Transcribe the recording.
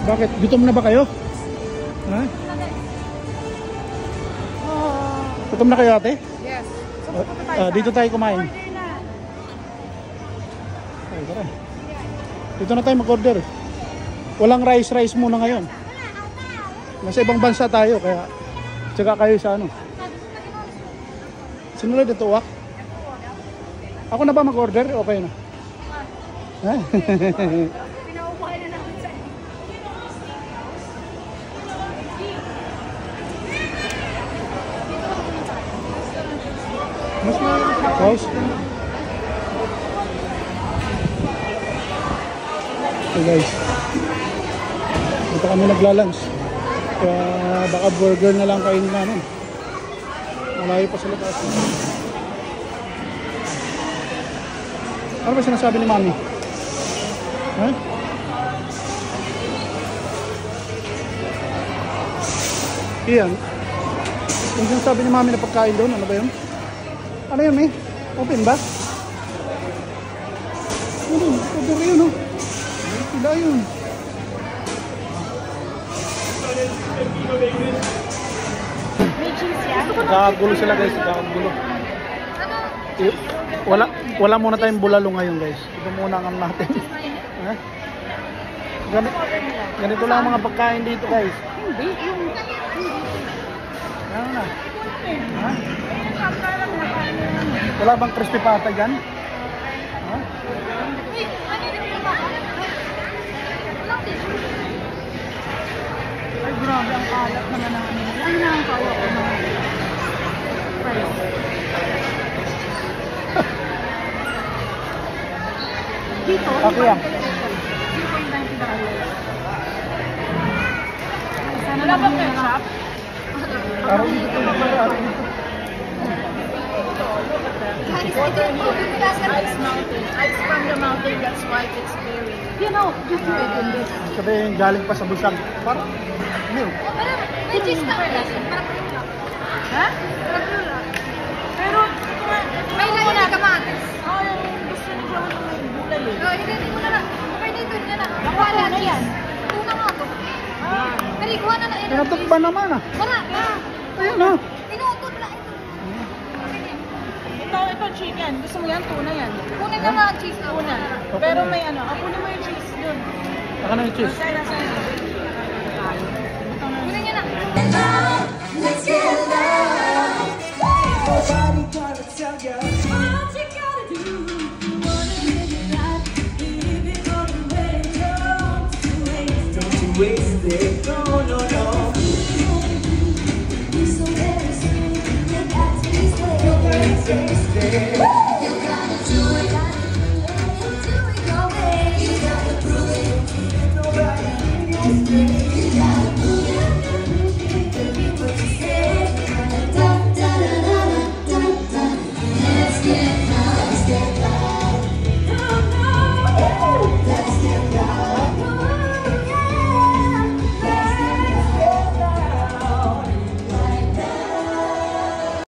Bakit? Gutom na ba kayo? Ha? Gutom na kayo ate? Yes. Dito tayo kumain. Ay, tara. Dito na tayo mag-order. Walang rice muna ngayon. Nasa ibang bansa tayo kaya tsaka kayo sa ano. Sinulad ito wak? Ako na ba mag-order? Okay na. Ha? Pinaupahan na namin sa Mas house. So guys, dito kami naglalunch. Kaya baka burger na lang kainin namin. Malayo pa sa labas. Ano ba sinasabi ni Mami? Ha? Iyan. Yung sinasabi ni Mami na pagkain doon, ano ba yun? Ano yun, May? Open ba? Ano? Order yun, oh. Sila yun. may cheese yan. Nakagulo sila guys, nakagulo. Wala muna tayong bulalo ngayon guys. Ito muna ang natin. Ha? Ganito lang mga pagkain dito guys. Hindi. Ano na? Ha? Wala bang crispy pata dyan? Ha? Ay, grabe. Ang kalat naman namin. Ano na ang kalat ko na? Price. Dito? Okay yan. Wala ba ketchup? Araw dito ito. Araw dito. Ice mountain. Ice from the mountain. That's why it's very... You know, just wait in this. Sabihin galing pa sa busag. Parang, ano? May cheese ka rin. Ha? Pero, may layo na kamatis. Oo, yung gusto niyo gawin ng gulay eh. Oo, hindi mo na lang. Okay, dito na lang. Wala na yan. Tuna nga to. Nariguha na na. Tinatok ba naman ah? Wala na. Ayun ah. Tinutot na ito. Ito chicken. Gusto mo yan? Tuna yan. Kunin na nga cheese na una. Pero may ano. Kunin mo yung cheese dun. Saka na yung cheese. Kunin niya na. Let's get loud. Nobody gonna tell you what you gotta do. You wanna live your life, live it all the way. Don't you waste it. No, no, no. You're so very sweet. You got to be sweet. You gotta do it. Do it your way. You gotta prove it. Nobody in your way.